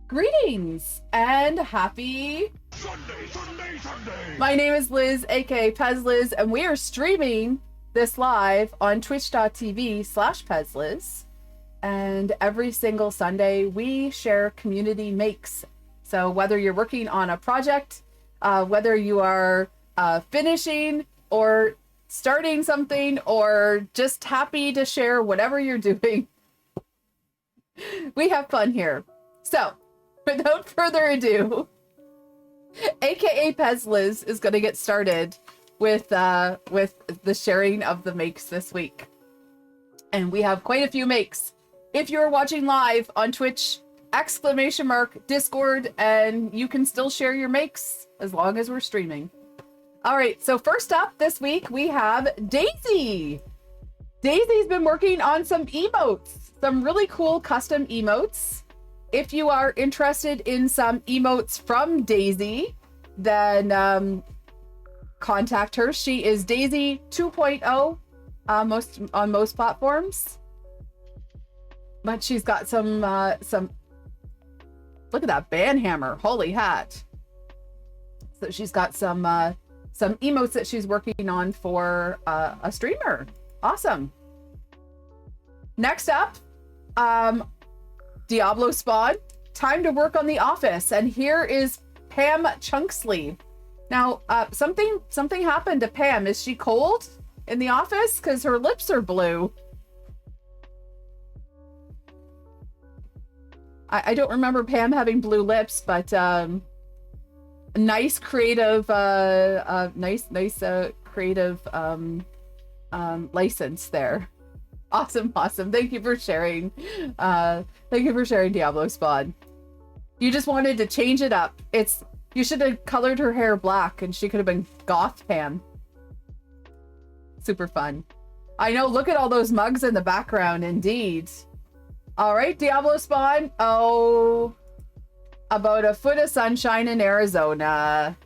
Greetings and happy Sunday. My name is Liz, aka pezliz, and we are streaming this live on twitch.tv/pezliz. And every single Sunday we share community makes. So whether you're working on a project, whether you are finishing or starting something, or just happy to share whatever you're doing, we have fun here. So without further ado, aka pezliz is going to get started with the sharing of the makes this week. And we have quite a few makes. If you're watching live on Twitch, Discord, and you can still share your makes as long as we're streaming. All right, so first up this week, we have Daisy. Daisy's been working on some emotes, some really cool custom emotes. If you are interested in some emotes from Daisy, then contact her. She is Daisy 2.0 on most platforms. But she's got some look at that band hammer, holy hat. So she's got some emotes that she's working on for a streamer. Awesome. Next up, Diablo Spawn, time to work on the office. And here is Pam Chunksleeve. Now, something happened to Pam. Is she cold in the office? Because her lips are blue. I don't remember Pam having blue lips, but nice creative, creative license there. Awesome. Thank you for sharing. Thank you for sharing Diablo Spawn. You just wanted to change it up. You should have colored her hair black and she could have been goth Pam. Super fun. I know, look at all those mugs in the background, indeed. All right, Diablo Spawn. Oh, about a foot of sunshine in Arizona.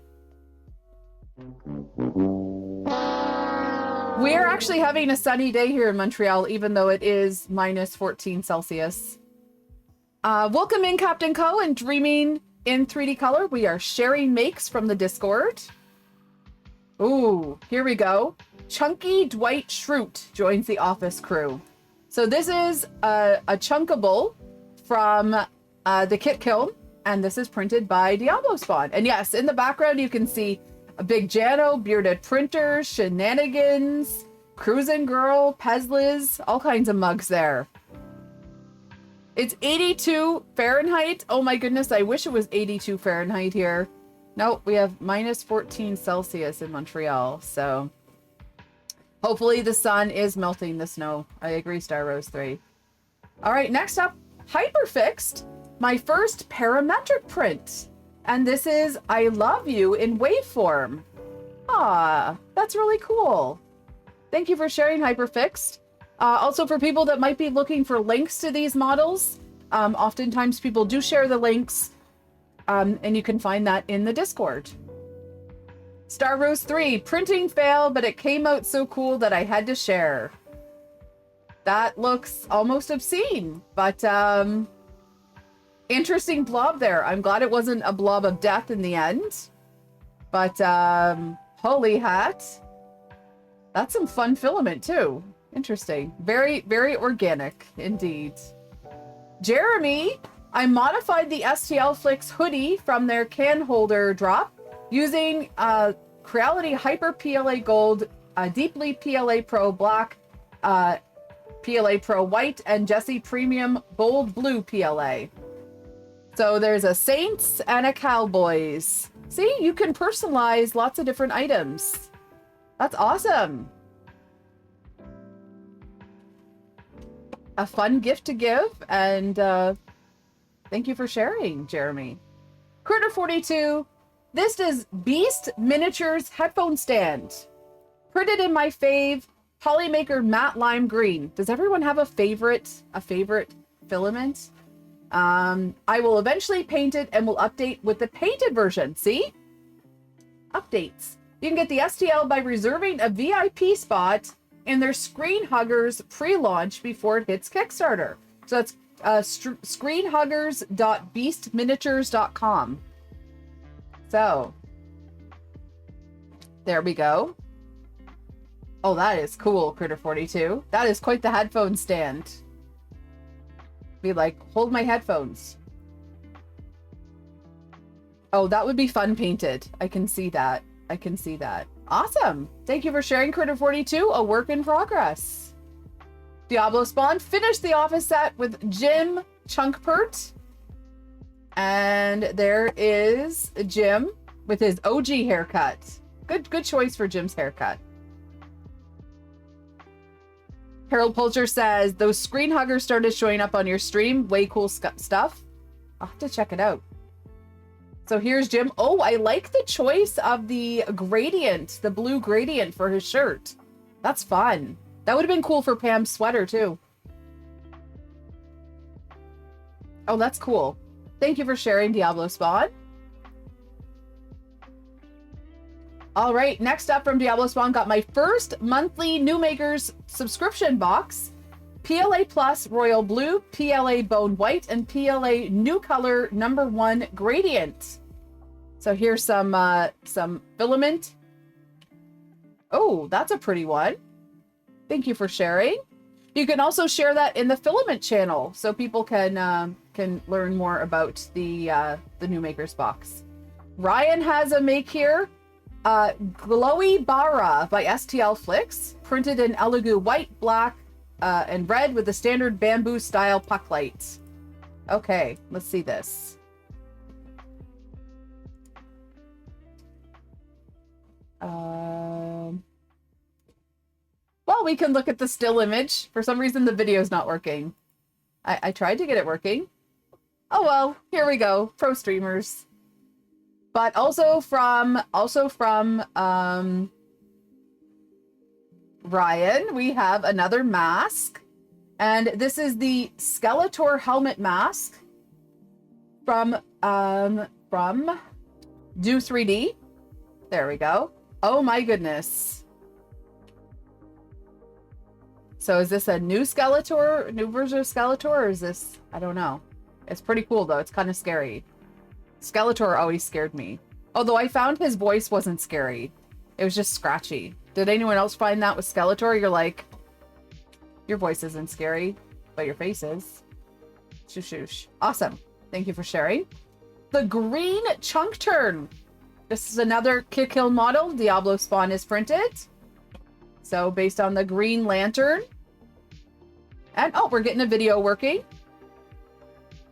We are actually having a sunny day here in Montreal, even though it is minus 14 Celsius. Welcome in, Captain Co. and Dreaming in 3D Color. We are sharing makes from the Discord. Ooh, here we go. Chunky Dwight Schrute joins the office crew. So this is a chunkable from the Kit Kiln, and this is printed by Diablo Spawn. And yes, in the background you can see a Big Jano, Bearded Printer, Shenanigans, Cruisin' Girl, Pezliz, all kinds of mugs there. It's 82 Fahrenheit. Oh my goodness, I wish it was 82 Fahrenheit here. Nope, we have minus 14 Celsius in Montreal, so hopefully the sun is melting the snow. I agree, Star Rose 3. All right, next up, Hyperfixed, my first parametric print. And this is I Love You in waveform. Ah, that's really cool. Thank you for sharing, Hyperfixed. Also, for people that might be looking for links to these models, oftentimes people do share the links, and you can find that in the Discord. Star Rose 3, printing fail, but it came out so cool that I had to share. That looks almost obscene, but interesting blob there. I'm glad it wasn't a blob of death in the end, but holy hat. That's some fun filament too. Interesting. Very, very organic indeed. Jeremy, I modified the STL Flicks hoodie from their can holder drop using Creality Hyper PLA Gold, Deeply PLA Pro Black, PLA Pro White, and Jessie Premium Bold Blue PLA. So there's a Saints and a Cowboys. See, you can personalize lots of different items. That's awesome. A fun gift to give, and thank you for sharing, Jeremy. Critter42, this is Beast Miniatures headphone stand. Printed in my fave Polymaker matte lime green. Does everyone have a favorite filament? I will eventually paint it and will update with the painted version. See? Updates. You can get the STL by reserving a VIP spot in their Screen Huggers pre-launch before it hits Kickstarter. So that's screenhuggers.beastminiatures.com. So there we go. Oh, that is cool, Critter42. That is quite the headphone stand. Be like, hold my headphones. Oh, that would be fun painted. I can see that. I can see that. Awesome. Thank you for sharing, Critter42. A work in progress. Diablo Spawn finished the office set with Jim Chunkpert. And there is Jim with his OG haircut. Good choice for Jim's haircut. Harold Pulcher says, those screen huggers started showing up on your stream. Way cool stuff. I'll have to check it out. So here's Jim. Oh, I like the choice of the gradient, the blue gradient for his shirt. That's fun. That would have been cool for Pam's sweater too. Oh, that's cool. Thank you for sharing, Diablo Spawn. All right, next up from Diablo Spawn, got my first monthly New Makers subscription box. PLA Plus Royal Blue, PLA Bone White, and PLA New Color #1 Gradient. So here's some filament. Oh, that's a pretty one. Thank you for sharing. You can also share that in the filament channel so people can learn more about the New Makers box. Ryan has a make here. Glowy Bara by STL Flicks, printed in Elegoo white, black, and red with the standard bamboo style puck lights. Okay, let's see this. Well, we can look at the still image. For some reason, the video is not working. I tried to get it working. Oh well, here we go. Pro streamers. But also from Ryan, we have another mask. And this is the Skeletor helmet mask from Do 3D. There we go. Oh my goodness. So is this a new Skeletor, new version of Skeletor, or is this, I don't know. It's pretty cool though. It's kind of scary. Skeletor always scared me. Although I found his voice wasn't scary. It was just scratchy. Did anyone else find that with Skeletor? You're like, your voice isn't scary, but your face is. Shoosh shoosh. Awesome. Thank you for sharing. The green chunk turn. This is another Kick Hill model Diablo Spawn is printed. So based on the green lantern. And oh, we're getting a video working.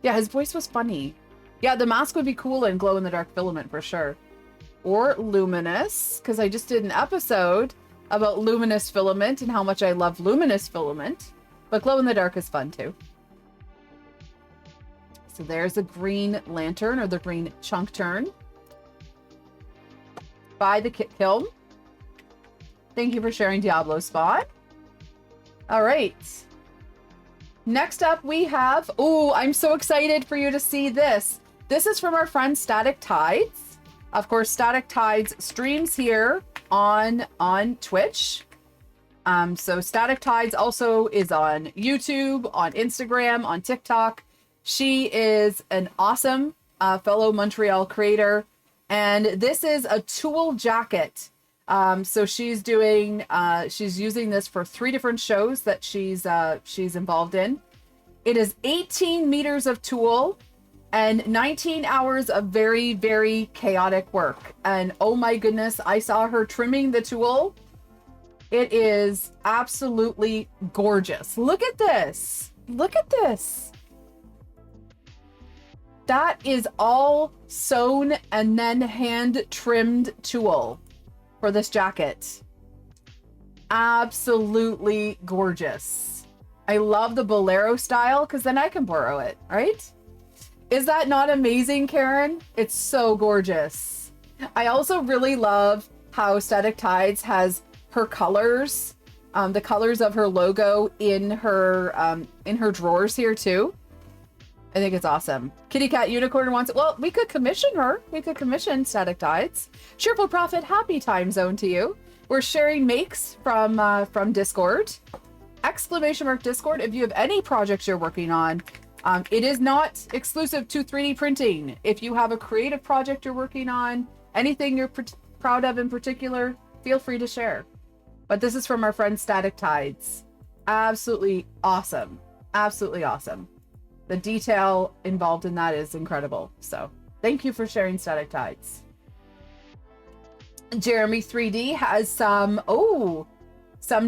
Yeah, his voice was funny. Yeah, the mask would be cool in glow-in-the-dark filament for sure. Or luminous, because I just did an episode about luminous filament and how much I love luminous filament. But glow-in-the-dark is fun too. So there's a green lantern, or the green chunk turn. By the Kit Kiln. Thank you for sharing, Diablo Spawn. All right. Next up we have, oh, I'm so excited for you to see this. This is from our friend Static Tides. Of course, Static Tides streams here on Twitch. So Static Tides also is on YouTube, on Instagram, on TikTok. She is an awesome fellow Montreal creator. And this is a tulle jacket. So she's doing, she's using this for 3 different shows that she's involved in. It is 18 meters of tulle and 19 hours of very, very chaotic work. And oh my goodness, I saw her trimming the tulle. It is absolutely gorgeous. Look at this. Look at this. That is all sewn and then hand trimmed tulle for this jacket. Absolutely gorgeous. I love the bolero style because then I can borrow it, right? Is that not amazing, Karen? It's so gorgeous. I also really love how Static Tides has her colors, the colors of her logo in her drawers here too. I think it's awesome. Kitty Cat Unicorn wants it. Well, we could commission her. We could commission Static Tides. Cheerful Prophet, happy time zone to you. We're sharing makes from Discord. ! Discord. If you have any projects you're working on, It is not exclusive to 3D printing. If you have a creative project you're working on, anything you're proud of in particular, feel free to share. But this is from our friend Static Tides. Absolutely awesome. Absolutely awesome. The detail involved in that is incredible. So thank you for sharing, Static Tides. Jeremy 3D has some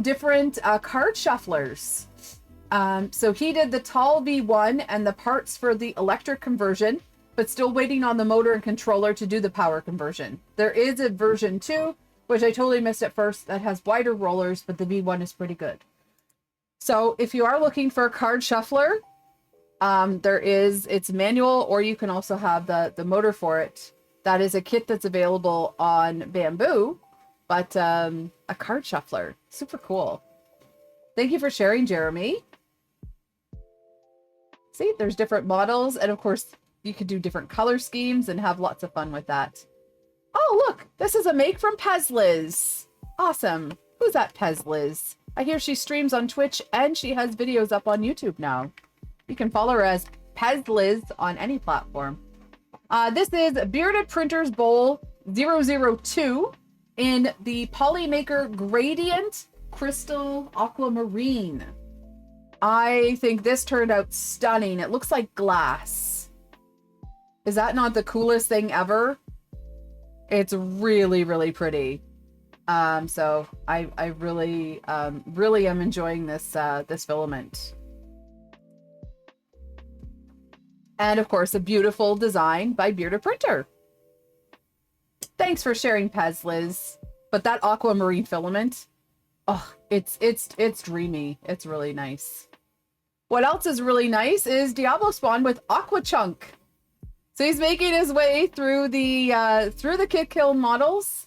different card shufflers. So he did the tall V1 and the parts for the electric conversion, but still waiting on the motor and controller to do the power conversion. There is a version 2, which I totally missed at first, that has wider rollers, but the V1 is pretty good. So if you are looking for a card shuffler, it's manual, or you can also have the motor for it. That is a kit that's available on Bamboo, but a card shuffler, super cool. Thank you for sharing, Jeremy. See, there's different models, and of course you could do different color schemes and have lots of fun with that. Oh, look, this is a make from pezliz. Awesome. Who's that pezliz? I hear she streams on Twitch and she has videos up on YouTube now. You can follow her as pezliz on any platform. This is Bearded Printer's Bowl 002 in the Polymaker Gradient Crystal Aquamarine. I think this turned out stunning. It looks like glass. Is that not the coolest thing ever? It's really, really pretty. So I really am enjoying this this filament. And of course, a beautiful design by Bearded Printer. Thanks for sharing, pezliz. But that aquamarine filament, oh, it's dreamy. It's really nice. What else is really nice is Diablo Spawn with Aqua Chunk. So he's making his way through the kit kill models.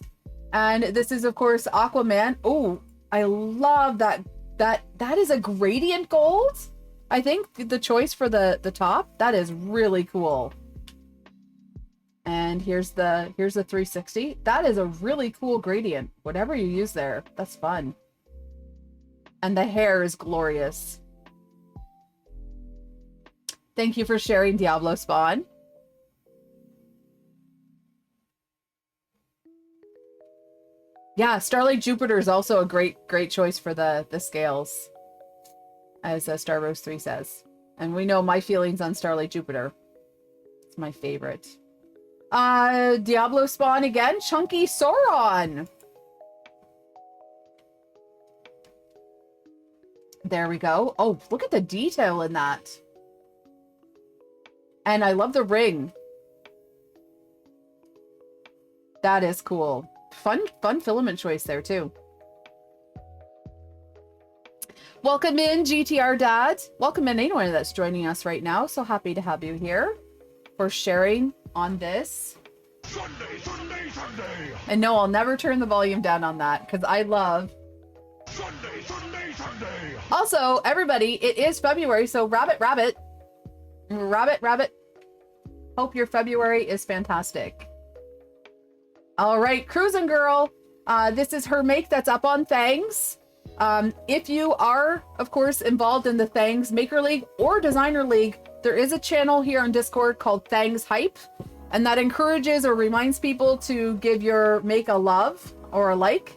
And this is, of course, Aquaman. Oh, I love that. That is a gradient gold. I think the choice for the top, that is really cool. And here's the 360. That is a really cool gradient. Whatever you use there, that's fun. And the hair is glorious. Thank you for sharing, Diablo Spawn. Yeah, Starlight Jupiter is also a great choice for the scales, as Star Rose 3 says. And we know my feelings on Starlight Jupiter. It's my favorite. Diablo Spawn again, Chunky Sauron. There we go. Oh, look at the detail in that. And I love the ring. That is cool. Fun filament choice there too. Welcome in, GTR Dad. Welcome in anyone that's joining us right now. So happy to have you here for sharing on this. Sunday. And no, I'll never turn the volume down on that because I love Sunday. Also, everybody, it is February, so rabbit. Hope your February is fantastic. All right, Cruising Girl. This is her make that's up on Thangs. If you are, of course, involved in the Thangs Maker League or Designer League, there is a channel here on Discord called Thangs Hype, and that encourages or reminds people to give your make a love or a like.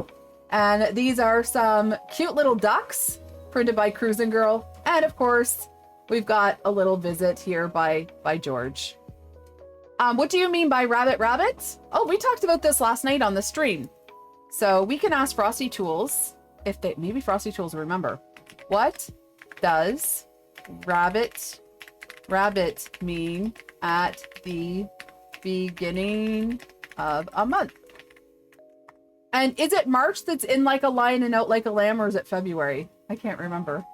And these are some cute little ducks printed by Cruising Girl. And of course, we've got a little visit here by George. What do you mean by rabbit? Oh, we talked about this last night on the stream. So we can ask Frosty Tools if maybe Frosty Tools remember. What does rabbit mean at the beginning of a month? And is it March that's in like a lion and out like a lamb, or is it February? I can't remember.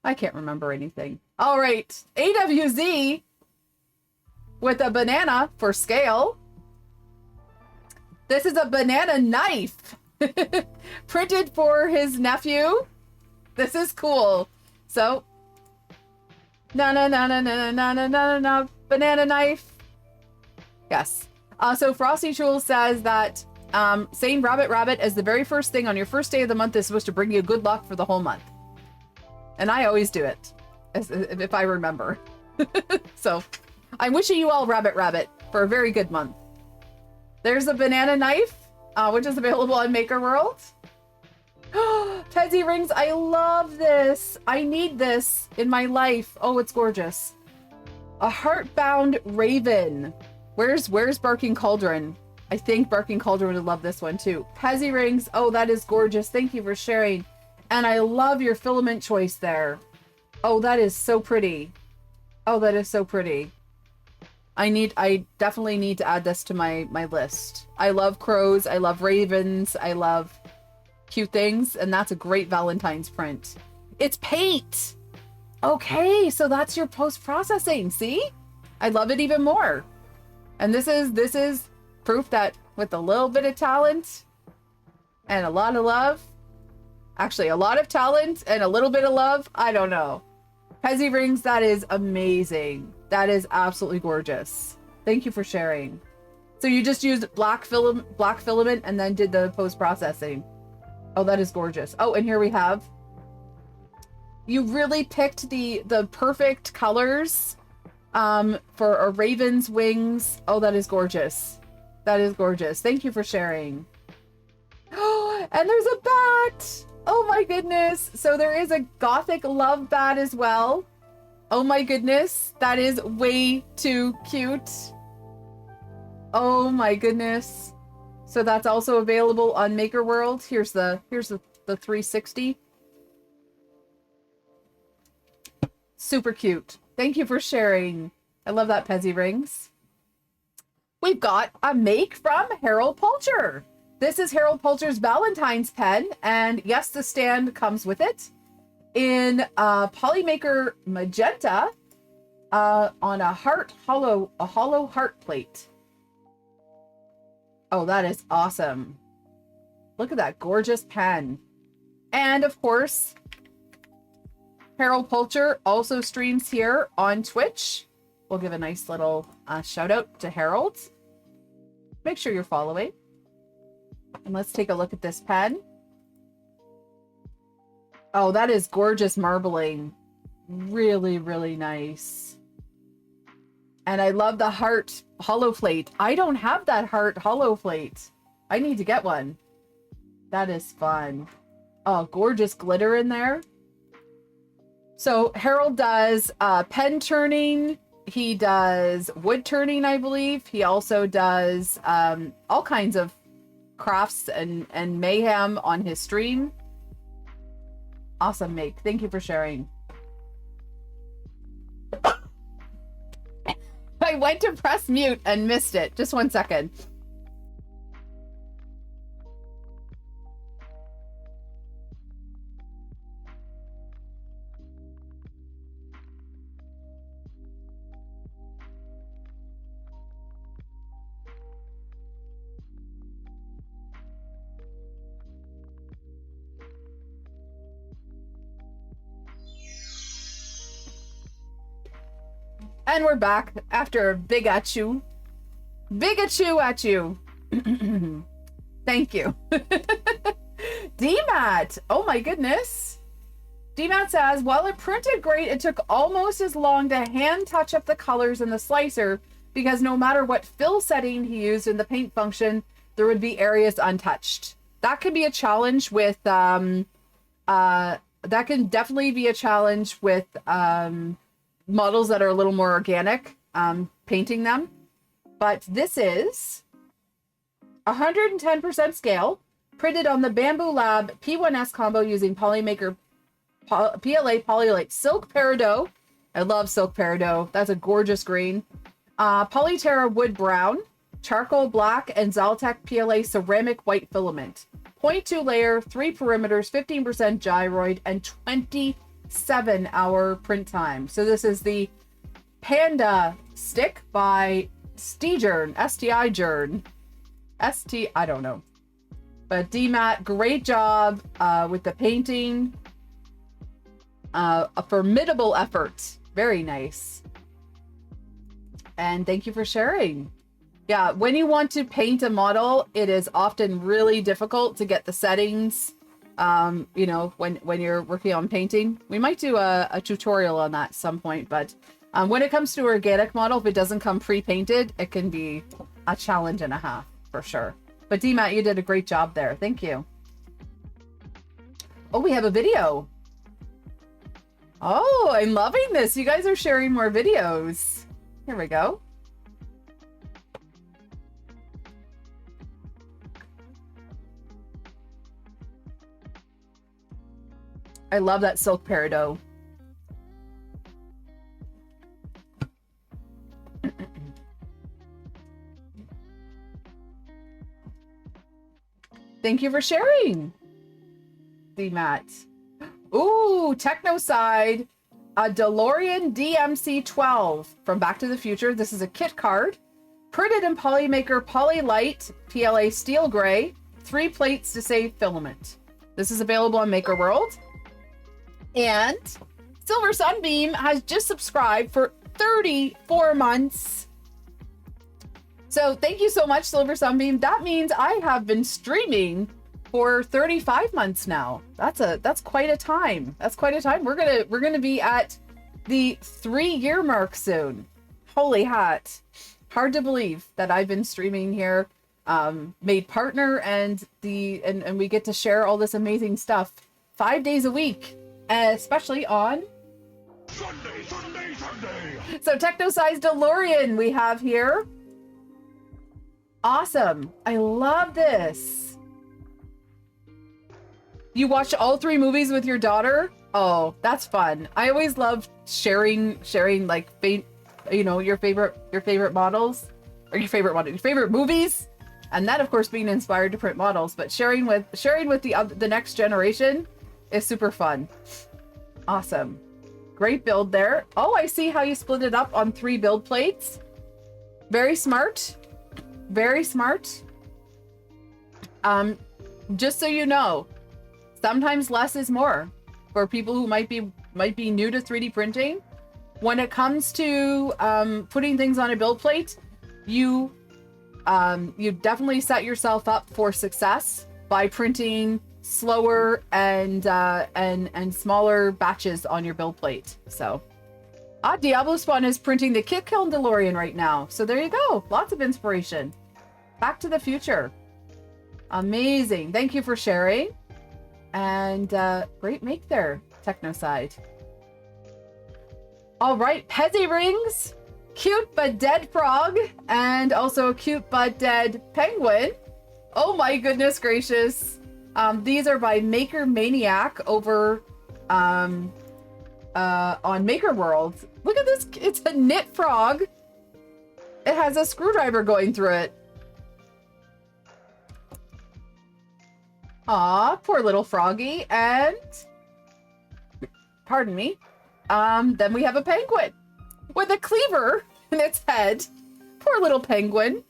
I can't remember anything. All right, AWZ with a banana for scale. This is a banana knife printed for his nephew. This is cool. So, no, banana knife. Yes. So Frosty Tools says that saying rabbit as the very first thing on your first day of the month is supposed to bring you good luck for the whole month. And I always do it, if I remember. So I'm wishing you all rabbit for a very good month. There's a banana knife, which is available on Maker World. Pezzy rings, I love this. I need this in my life. Oh, it's gorgeous. A heart-bound raven. Where's Barking Cauldron? I think Barking Cauldron would love this one too. Pezzy rings, oh, that is gorgeous. Thank you for sharing. And I love your filament choice there. Oh, that is so pretty. Oh, that is so pretty. I definitely need to add this to my list. I love crows. I love ravens. I love cute things. And that's a great Valentine's print. It's paint. Okay, so that's your post-processing. See? I love it even more. And this is proof that with a little bit of talent and a lot of love, actually a lot of talent and a little bit of love, I don't know. Pezzy rings, that is amazing. That is absolutely gorgeous. Thank you for sharing. So you just used black filament and then did the post-processing. Oh, that is gorgeous. Oh, and here we have, you really picked the perfect colors for a raven's wings. Oh, that is gorgeous. That is gorgeous. Thank you for sharing. Oh, and there's a bat. Oh my goodness. So there is a gothic love bat as well. Oh my goodness. That is way too cute. Oh my goodness. So that's also available on Maker World. Here's the 360. Super cute. Thank you for sharing. I love that, Pezzy rings. We've got a make from Harold Pulcher. This is Harold Pulcher's Valentine's pen, and yes, the stand comes with it in Polymaker Magenta on a hollow heart plate. Oh, that is awesome. Look at that gorgeous pen. And of course, Harold Pulcher also streams here on Twitch. We'll give a nice little shout out to Harold. Make sure you're following. And let's take a look at this pen. Oh, that is gorgeous marbling. Really, really nice. And I love the heart hollow plate. I don't have that heart hollow plate. I need to get one. That is fun. Oh, gorgeous glitter in there. So Harold does pen turning. He does wood turning, I believe. He also does all kinds of crafts and mayhem on his stream. Awesome make. Thank you for sharing. I went to press mute and missed it. Just one second. And we're back after a big at you. Big at you. Thank you. DMAT. Oh my goodness. DMAT says, while it printed great, it took almost as long to hand touch up the colors in the slicer because no matter what fill setting he used in the paint function, there would be areas untouched. That could be a challenge with, that can definitely be a challenge with, models that are a little more organic, painting them. But this is 110% scale, printed on the Bamboo Lab P1S combo using Polymaker PLA Polylite Silk Peridot. I love Silk Peridot. That's a gorgeous green. Polyterra Wood Brown, Charcoal Black, and Zaltec PLA Ceramic White Filament. 0.2 layer, 3 perimeters, 15% gyroid, and 27-hour print time. So this is the Panda stick by Stijern, S-T-I-Jern. S-T, I don't know. But DMAT, great job with the painting. A formidable effort. Very nice. And thank you for sharing. Yeah, when you want to paint a model, it is often really difficult to get the settings You know, when you're working on painting. We might do a tutorial on that at some point, but when it comes to organic model, if it doesn't come pre-painted, it can be a challenge and a half for sure. But D-Matt, you did a great job there. Thank you. Oh, we have a video. Oh, I'm loving this. You guys are sharing more videos. Here we go. I love that silk peridot. Thank you for sharing, D-Matt. Ooh, Techno Side, a DeLorean DMC-12 from Back to the Future. This is a kit card, printed in Polymaker Polylite PLA Steel Gray, 3 plates to save filament. This is available on Maker World. And Silver Sunbeam has just subscribed for 34 months. So thank you so much, Silver Sunbeam. That means I have been streaming for 35 months now. That's quite a time. That's quite a time. We're gonna be at the 3-year mark soon. Holy hat. Hard to believe that I've been streaming here, made partner, and we get to share all this amazing stuff 5 days a week, especially on Sunday. So Techno-sized DeLorean we have here. Awesome. I love this. You watch all 3 movies with your daughter? Oh, that's fun. I always love sharing like you know, your favorite models, or your favorite movies, and that of course being inspired to print models, but sharing with the next generation is super fun. Awesome. Great build there. Oh, I see how you split it up on 3 build plates. Very smart. Very smart. Just so you know, sometimes less is more for people who might be new to 3D printing. When it comes to putting things on a build plate, you definitely set yourself up for success by printing slower and smaller batches on your build plate. So, Diablo Spawn is printing the Kit Kiln DeLorean right now. So there you go. Lots of inspiration. Back to the Future. Amazing. Thank you for sharing. And great make there, Technoside. All right, Pezzy Rings, cute but dead frog, and also a cute but dead penguin. Oh my goodness gracious. These are by Maker Maniac over on Maker World. Look at this, it's a knit frog. It has a screwdriver going through it. Aw, poor little froggy. And pardon me. Then we have a penguin with a cleaver in its head. Poor little penguin.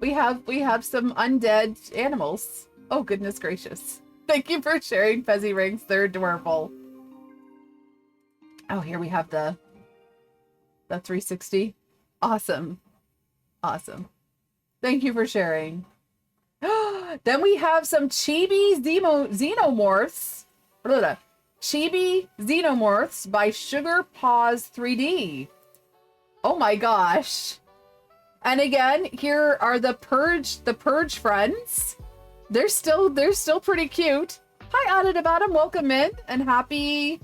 We have some undead animals. Oh goodness gracious. Thank you for sharing, Pezzy Rings. They're adorable. Oh, here we have the 360. Awesome. Awesome. Thank you for sharing. Then we have some Chibi Xenomorphs. Chibi Xenomorphs by Sugar Paws 3D. Oh my gosh. And again, here are the Purge friends. They're still pretty cute. Hi, Added About 'em. Welcome in and happy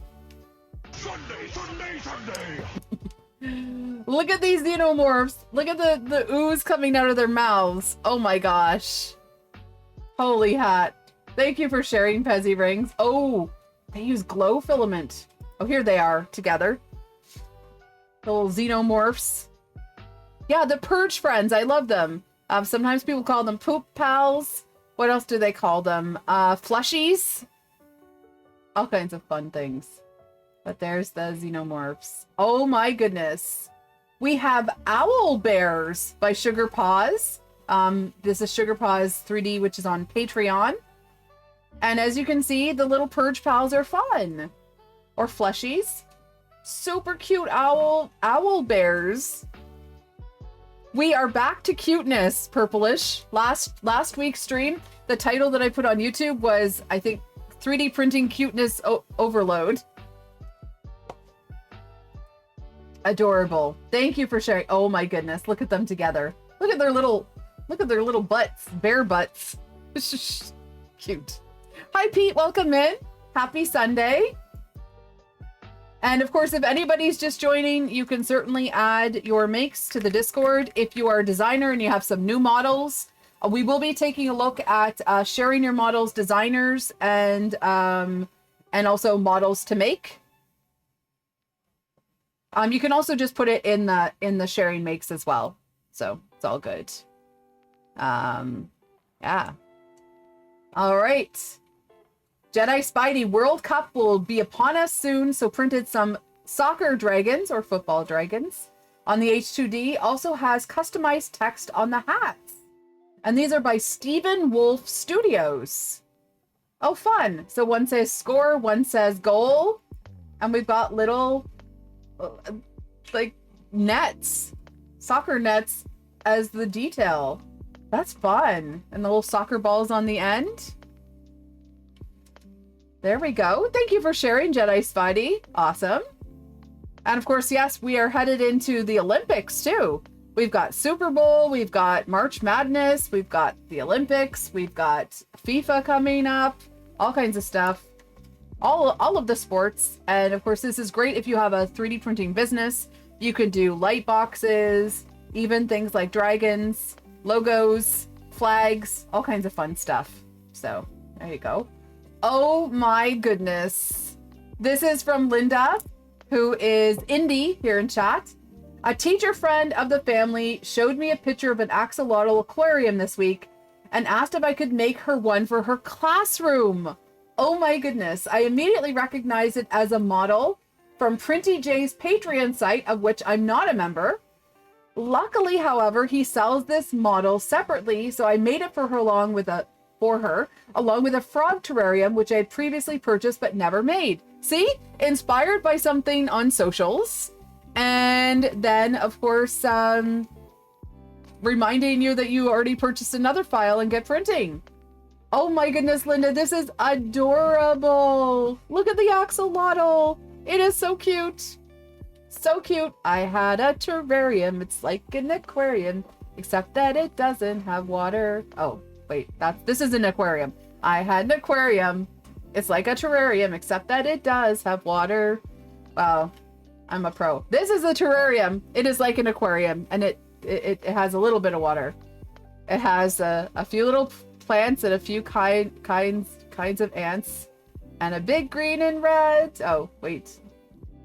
Sunday. Look at these Xenomorphs. Look at the ooze coming out of their mouths. Oh my gosh. Holy hat. Thank you for sharing, Pezzy Rings. Oh, they use glow filament. Oh, here they are together. The little Xenomorphs. Yeah, the Purge friends. I love them. Sometimes people call them poop pals. What else do they call them? Flushies. All kinds of fun things. But there's the Xenomorphs. Oh my goodness. We have Owl Bears by Sugar Paws. This is Sugar Paws 3D, which is on Patreon. And as you can see, the little Purge pals are fun. Or flushies. Super cute owl bears. We are back to cuteness, Purplish. Last week's stream, the title that I put on YouTube was, I think, 3D printing cuteness overload. Adorable. Thank you for sharing. Oh my goodness, look at them together. Look at their little butts, bare butts. Cute. Hi Pete, welcome in. Happy Sunday. And of course, if anybody's just joining, you can certainly add your makes to the Discord. If you are a designer and you have some new models, we will be taking a look at sharing your models, designers, and also models to make. You can also just put it in the sharing makes as well. So it's all good. Yeah. All right. Jedi Spidey World Cup will be upon us soon. So printed some soccer dragons or football dragons on the H2D. Also has customized text on the hats. And these are by Stephen Wolf Studios. Oh, fun. So one says score, one says goal. And we've got little like nets, soccer nets as the detail. That's fun. And the little soccer balls on the end. There we go. Thank you for sharing, Jedi Spidey. Awesome. And of course, yes, we are headed into the Olympics too. We've got Super Bowl, we've got March Madness, we've got the Olympics, we've got FIFA coming up, all kinds of stuff. All of the sports. And of course, this is great if you have a 3D printing business. You could do light boxes, even things like dragons, logos, flags, all kinds of fun stuff. So there you go. Oh my goodness. This is from Linda, who is indie here in chat. A teacher friend of the family showed me a picture of an axolotl aquarium this week and asked if I could make her one for her classroom. Oh my goodness. I immediately recognized it as a model from Printy J's Patreon site, of which I'm not a member. Luckily, however, he sells this model separately, so I made it for her along with a frog terrarium, which I had previously purchased but never made. See? Inspired by something on socials. And then, of course, reminding you that you already purchased another file and get printing. Oh my goodness, Linda, this is adorable. Look at the axolotl. It is so cute. So cute. I had a terrarium. It's like an aquarium, except that it doesn't have water. Oh, wait, this is an aquarium. I had an aquarium. It's like a terrarium, except that it does have water. Wow, I'm a pro. This is a terrarium. It is like an aquarium, and it has a little bit of water. It has a few little plants and a few kinds of ants, and a big green and red. Oh, wait.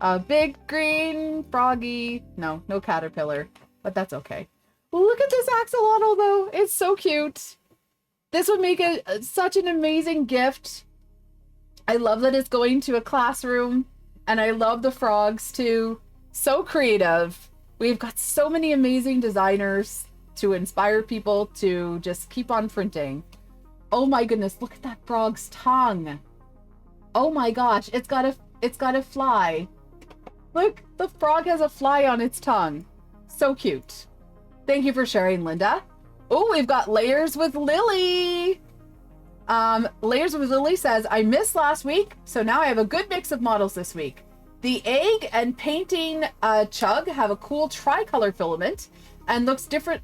A big green froggy. No caterpillar, but that's okay. Look at this axolotl though. It's so cute. This would make it such an amazing gift. I love that it's going to a classroom, and I love the frogs too. So creative. We've got so many amazing designers to inspire people to just keep on printing. Oh my goodness, look at that frog's tongue. Oh my gosh, it's got a fly. Look, the frog has a fly on its tongue. So cute. Thank you for sharing, Linda. Oh, we've got Layers with Lily. Layers with Lily says, I missed last week, so now I have a good mix of models this week. The egg and painting chug have a cool tricolor filament and looks different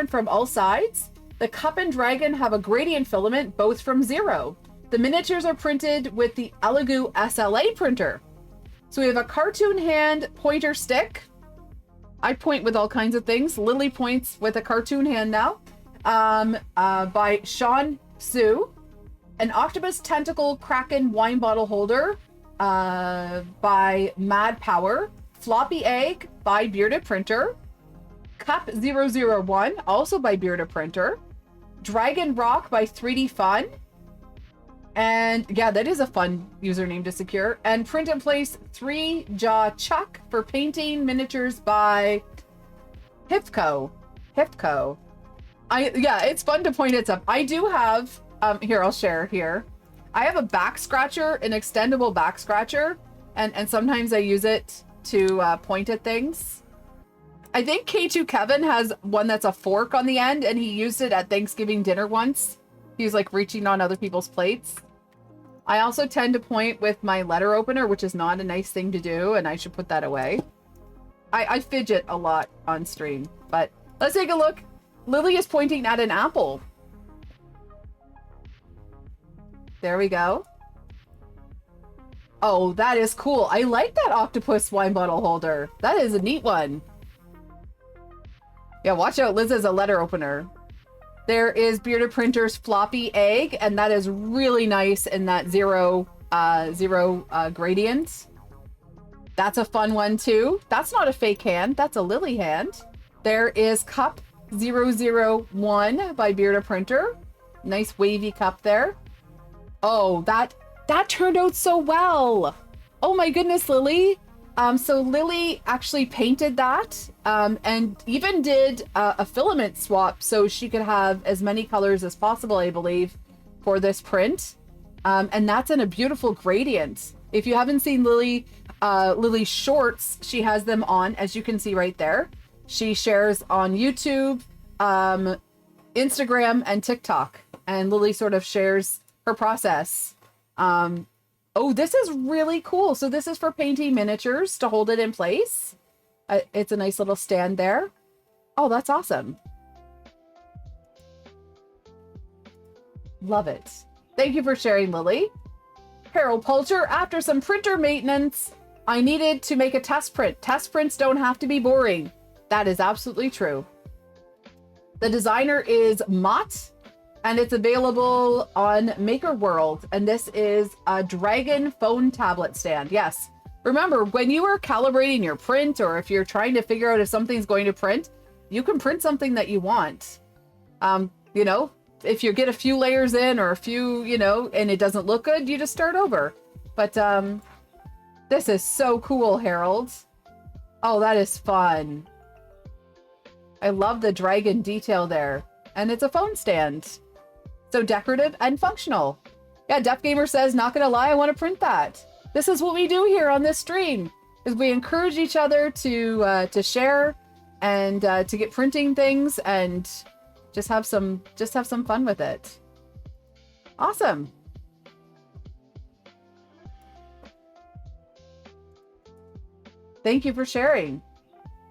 from all sides. The cup and dragon have a gradient filament, both from Zero. The miniatures are printed with the Elegoo SLA printer. So we have a cartoon hand pointer stick. I point with all kinds of things. Lily points with a cartoon hand now. By Sean Su. An octopus tentacle kraken wine bottle holder by Mad Power. Floppy egg by Bearded Printer. Cup 001, also by Bearded Printer. Dragon Rock by 3D Fun. And yeah, that is a fun username to secure. And Print and Place 3 Jaw Chuck for painting miniatures by Hipco. Yeah, it's fun to point it up. I do have, here, I'll share here. I have a back scratcher, an extendable back scratcher, and sometimes I use it to point at things. I think K2 Kevin has one that's a fork on the end, and he used it at Thanksgiving dinner once. He was like reaching on other people's plates. I also tend to point with my letter opener, which is not a nice thing to do, and I should put that away. I fidget a lot on stream, but let's take a look. Lily is pointing at an apple. There we go. Oh, that is cool. I like that octopus wine bottle holder. That is a neat one. Yeah, watch out. Liz is a letter opener. There is Bearded Printer's floppy egg, and that is really nice in that zero gradient. That's a fun one too. That's not a fake hand. That's a Lily hand. There is Cup 001 by Bearded Printer. Nice wavy cup there. Oh, that turned out so well. Oh my goodness, Lily. So Lily actually painted that and even did a filament swap so she could have as many colors as possible, I believe, for this print. And that's in a beautiful gradient. If you haven't seen Lily's shorts, she has them on, as you can see right there. She shares on YouTube, Instagram, and TikTok. And Lily sort of shares her process. Oh, this is really cool. So this is for painting miniatures to hold it in place. It's a nice little stand there. Oh, that's awesome. Love it. Thank you for sharing, Lily. Harold Poulter, after some printer maintenance, I needed to make a test print. Test prints don't have to be boring. That is absolutely true. The designer is Mott, and it's available on Maker World. And this is a Dragon phone tablet stand. Yes. Remember, when you are calibrating your print, or if you're trying to figure out if something's going to print, you can print something that you want. You know, if you get a few layers in or a few, you know, and it doesn't look good, you just start over. But this is so cool, Harold. Oh, that is fun. I love the dragon detail there. And it's a phone stand. So decorative and functional. Yeah, Def Gamer says, not gonna lie, I want to print that. This is what we do here on this stream, is we encourage each other to share and to get printing things and just have some fun with it. Awesome. Thank you for sharing.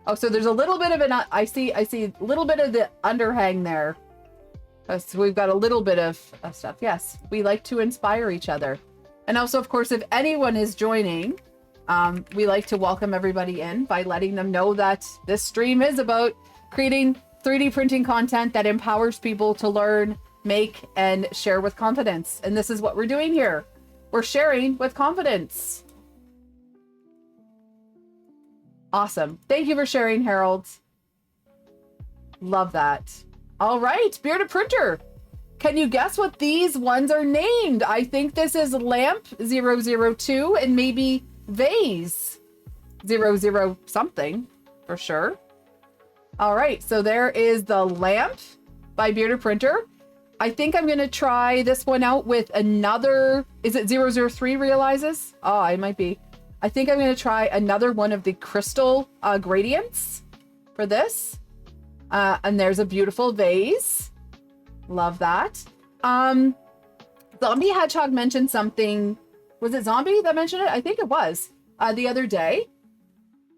Oh, so there's a little bit of an I see a little bit of the underhang there. So we've got a little bit of stuff. Yes, we like to inspire each other. And also, of course, if anyone is joining, we like to welcome everybody in by letting them know that this stream is about creating 3D printing content that empowers people to learn, make, and share with confidence. And this is what we're doing here. We're sharing with confidence. Awesome. Thank you for sharing, Harold. Love that. All right, Bearded Printer. Can you guess what these ones are named? I think this is Lamp 002 and maybe Vase 00 something for sure. All right, so there is the Lamp by Bearded Printer. I think I'm going to try this one out with another. Is it 003 realizes? Oh, I might be. I think I'm going to try another one of the crystal gradients for this. And there's a beautiful vase. Love that. Zombie Hedgehog mentioned something. Was it Zombie that mentioned it? I think it was the other day.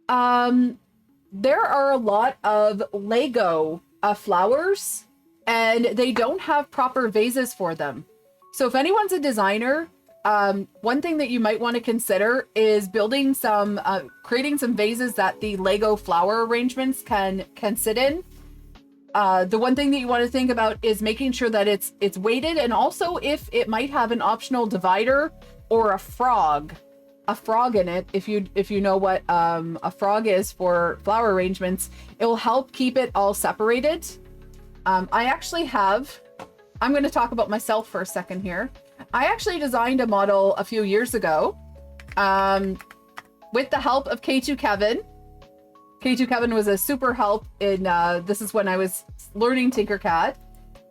There are a lot of Lego flowers, and they don't have proper vases for them. So if anyone's a designer, one thing that you might want to consider is building some, creating some vases that the Lego flower arrangements can sit in. The one thing that you want to think about is making sure that it's weighted, and also if it might have an optional divider or a frog in it. If you know what a frog is for flower arrangements, it will help keep it all separated. I actually have. I'm going to talk about myself for a second here. I actually designed a model a few years ago with the help of K2 Kevin. K2 Kevin was a super help in this is when I was learning Tinkercad,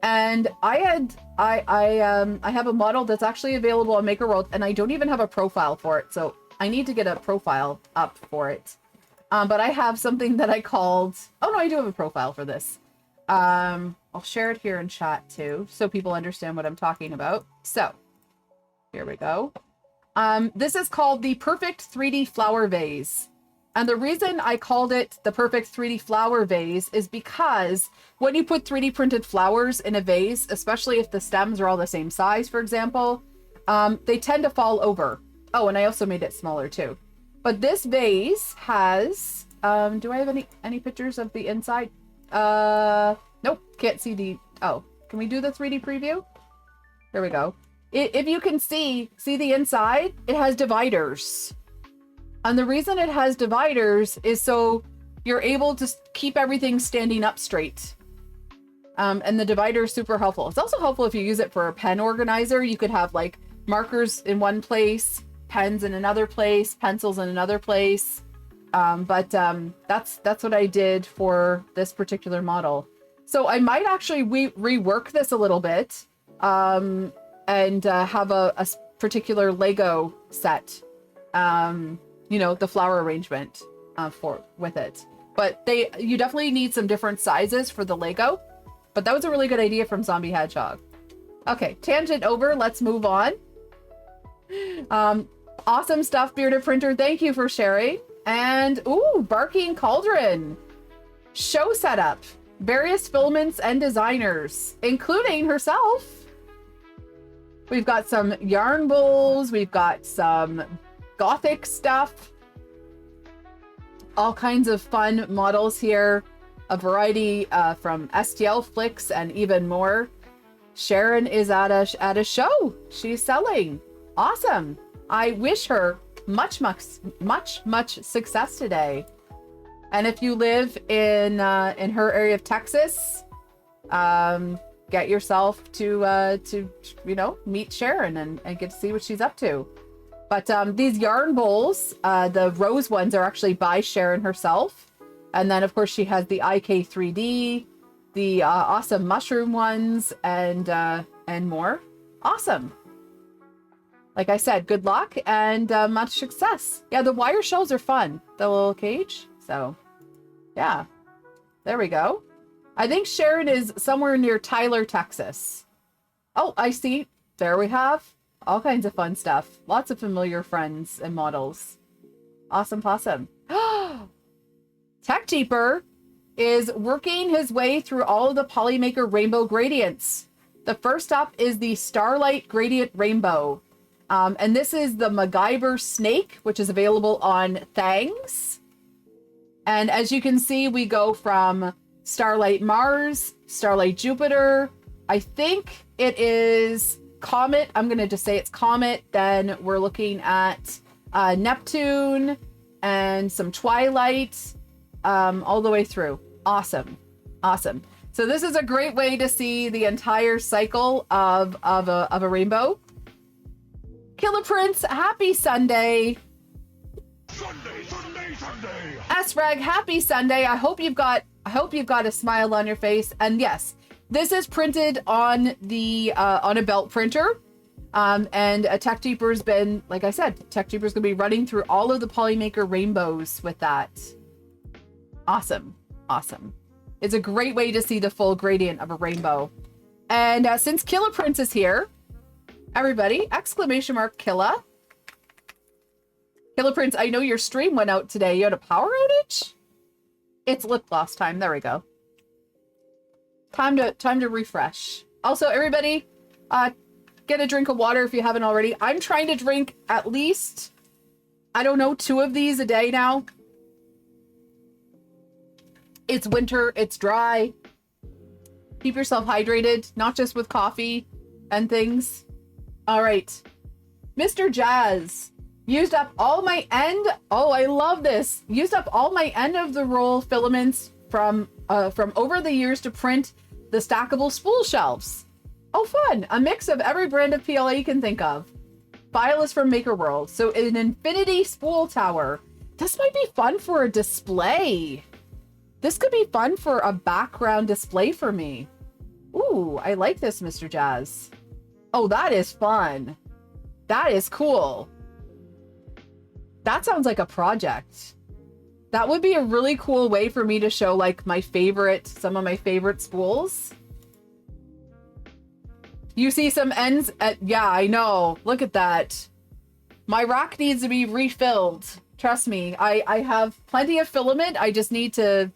and I have a model that's actually available on Maker World, and I don't even have a profile for it, so I need to get a profile up for it. But I have something that I called, oh no, I do have a profile for this. I'll share it here in chat too, so people understand what I'm talking about. So here we go. This is called the Perfect 3D Flower Vase. And the reason I called it the Perfect 3D Flower Vase is because when you put 3D printed flowers in a vase, especially if the stems are all the same size, for example, they tend to fall over. Oh, and I also made it smaller too. But this vase has, do I have any pictures of the inside? Nope, can't see the, oh, can we do the 3D preview? There we go. If you can see the inside, it has dividers. And the reason it has dividers is so you're able to keep everything standing up straight. And the divider is super helpful. It's also helpful if you use it for a pen organizer. You could have like markers in one place, pens in another place, pencils in another place. But that's what I did for this particular model. So I might actually rework this a little bit and have a particular Lego set. You know, the flower arrangement with it. But you definitely need some different sizes for the Lego. But that was a really good idea from Zombie Hedgehog. Okay, tangent over. Let's move on. Awesome stuff, Bearded Printer. Thank you for sharing. And, ooh, Barking Cauldron. Show setup. Various filaments and designers, including herself. We've got some yarn bowls. We've got some Gothic stuff, all kinds of fun models here, a variety from STL Flicks and even more. Sharon is at a show. She's selling. Awesome. I wish her much success today. And if you live in her area of Texas, get yourself to you know, meet Sharon and get to see what she's up to. But these yarn bowls, the rose ones are actually by Sharon herself. And then, of course, she has the IK3D, the awesome mushroom ones, and more. Awesome. Like I said, good luck and much success. Yeah, the wire shells are fun. The little cage. So, yeah. There we go. I think Sharon is somewhere near Tyler, Texas. Oh, I see. There we have all kinds of fun stuff. Lots of familiar friends and models. Awesome possum. Tech Jeeper is working his way through all of the Polymaker rainbow gradients. The first up is the Starlight Gradient Rainbow. And this is the MacGyver Snake, which is available on Thangs. And as you can see, we go from Starlight Mars, Starlight Jupiter. I think it is Comet. I'm going to just say it's Comet. Then we're looking at Neptune and some Twilight all the way through. Awesome. Awesome. So this is a great way to see the entire cycle of a rainbow. Killer Prince, happy Sunday. Sunday. S-Reg, happy Sunday. I hope you've got a smile on your face. And yes, this is printed on the on a belt printer. And Tech Jeeper's been, like I said, Tech Jeeper's gonna be running through all of the Polymaker rainbows with that. Awesome. Awesome. It's a great way to see the full gradient of a rainbow. And since Killer Prince is here, everybody, !Killa. Killer Prince, I know your stream went out today. You had a power outage? It's lip gloss time. There we go. Time to refresh. Also, everybody, get a drink of water if you haven't already. I'm trying to drink at least, I don't know, 2 of these a day now. It's winter. It's dry. Keep yourself hydrated, not just with coffee and things. All right. Mr. Jazz. Used up all my end. Oh, I love this. Used up all my end of the roll filaments from over the years to print the stackable spool shelves. Oh, fun. A mix of every brand of PLA you can think of. File is from Maker World. So an infinity spool tower. This might be fun for a display. This could be fun for a background display for me. Ooh, I like this, Mr. Jazz. Oh, that is fun. That is cool. That sounds like a project. That would be a really cool way for me to show like some of my favorite spools. You see some ends at, yeah, I know. Look at that. My rack needs to be refilled. Trust me. I have plenty of filament. I just need to,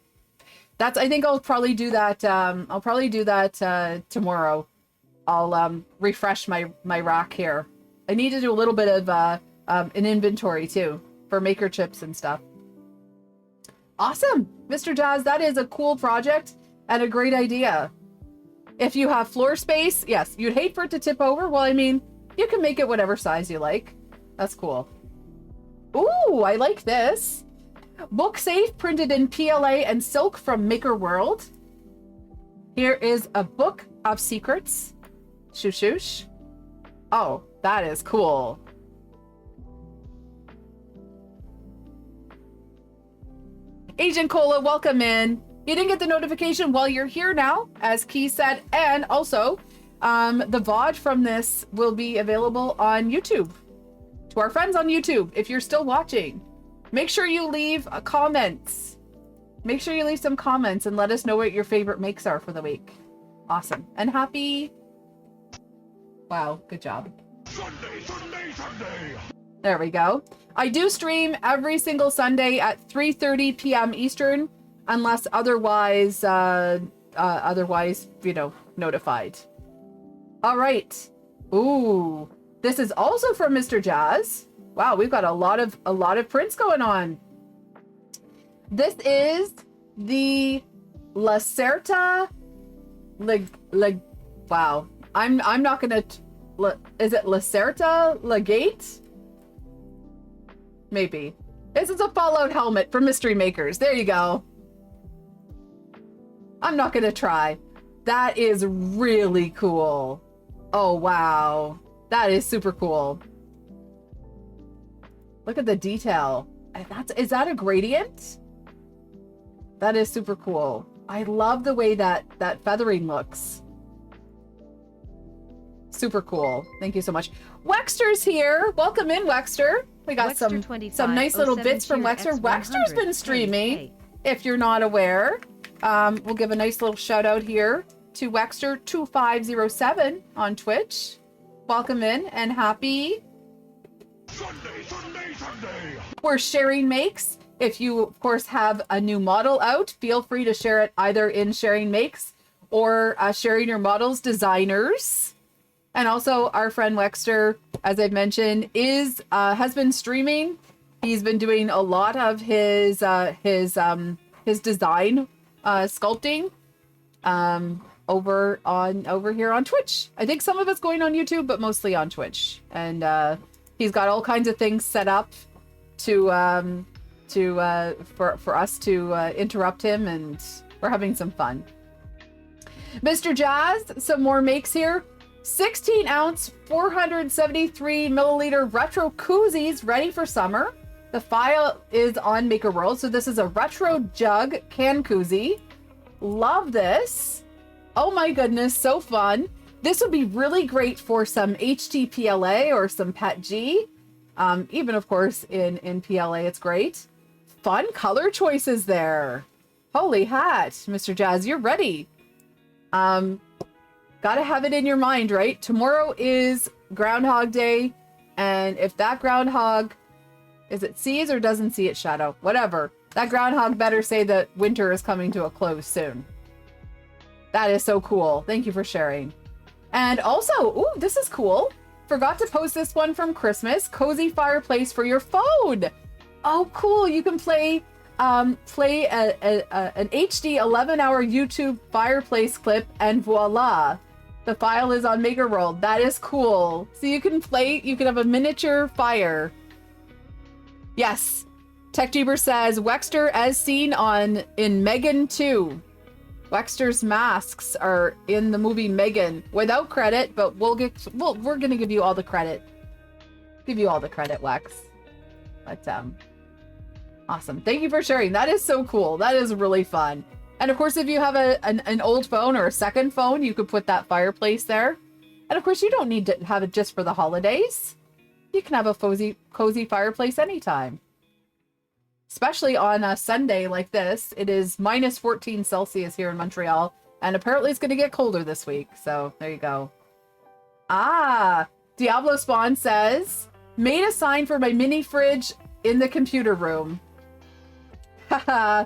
I think I'll probably do that. Tomorrow. I'll refresh my rack here. I need to do a little bit of an inventory too for maker chips and stuff. Awesome, Mr. Jazz. That is a cool project and a great idea. If you have floor space, yes, you'd hate for it to tip over. Well, I mean, you can make it whatever size you like. That's cool. Ooh, I like this. Book safe printed in PLA and silk from Maker World. Here is a book of secrets. Shoosh, shoosh. Oh, that is cool. Agent Cola, welcome in. You didn't get the notification while you're here now, as Key said, and also the VOD from this will be available on YouTube. To our friends on YouTube, if you're still watching, make sure you leave comments. Make sure you leave some comments and let us know what your favorite makes are for the week. Awesome. And happy... Wow, good job. Sunday, Sunday, Sunday. There we go. I do stream every single Sunday at 3:30 p.m. Eastern, unless otherwise, you know, notified. All right. Ooh, this is also from Mr. Jazz. Wow, we've got a lot of prints going on. This is the Lacerta wow. I'm not gonna. Is it Lacerta Legate? Maybe. This is a Fallout helmet from Mystery Makers. There you go. I'm not gonna try. That is really cool. Oh wow, that is super cool. Look at the detail. Is that a gradient? That is super cool. I love the way that feathering looks. Super cool. Thank you so much. Wexter's here. Welcome in, Wexter. We got some nice little bits from Wexter. Wexter's been streaming, if you're not aware. We'll give a nice little shout out here to Wexter2507 on Twitch. Welcome in and happy Sunday, Sunday, Sunday. We're sharing makes. If you, of course, have a new model out, feel free to share it either in Sharing Makes or Sharing Your Models Designers. And also our friend Wexter, as I've mentioned, has been streaming. He's been doing a lot of his design sculpting over here on Twitch. I think some of it's going on YouTube, but mostly on Twitch. And he's got all kinds of things set up for us to interrupt him, and we're having some fun. Mr. Jazz, some more makes here. 16-ounce, 473 milliliter retro koozies ready for summer. The file is on Maker World, so this is a retro jug can koozie. Love this. Oh my goodness, so fun. This would be really great for some HTPLA or some PETG. Even, of course, in PLA, it's great. Fun color choices there. Holy hat, Mr. Jazz, you're ready. Gotta have it in your mind, right? Tomorrow is Groundhog Day, and if that groundhog, is it sees or doesn't see its shadow? Whatever. That groundhog better say that winter is coming to a close soon. That is so cool. Thank you for sharing. And also, ooh, this is cool. Forgot to post this one from Christmas. Cozy fireplace for your phone. Oh, cool. You can play an HD 11-hour YouTube fireplace clip, and voila. The file is on Maker World. That is cool. So you can have a miniature fire. Yes. TechJeeber says, Wexter as seen in Megan 2. Wexter's masks are in the movie Megan without credit, but we're gonna give you all the credit. Give you all the credit, Wex. But awesome. Thank you for sharing. That is so cool. That is really fun. And of course, if you have an old phone or a second phone, you could put that fireplace there. And of course, you don't need to have it just for the holidays. You can have a cozy fireplace anytime. especially on a Sunday like this. It is minus 14 Celsius here in Montreal, and apparently it's going to get colder this week. So there you go. Ah, Diablo Spawn says, made a sign for my mini fridge in the computer room. Haha.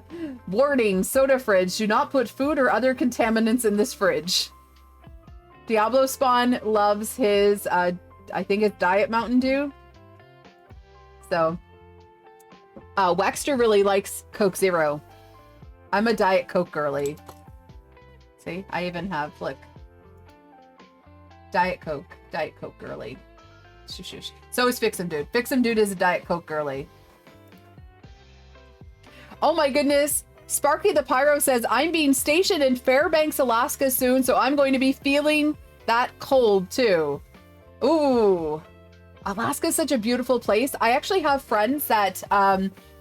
Warning, soda fridge. Do not put food or other contaminants in this fridge. Diablo Spawn loves his, I think it's Diet Mountain Dew. So, Wexter really likes Coke Zero. I'm a Diet Coke girly. See, I even have, look. Diet Coke girly. Shush. So is Fix'em Dude. Fix'em Dude is a Diet Coke girly. Oh my goodness. Sparky the Pyro says, I'm being stationed in Fairbanks, Alaska soon, so I'm going to be feeling that cold too. Ooh. Alaska's such a beautiful place. I actually have friends that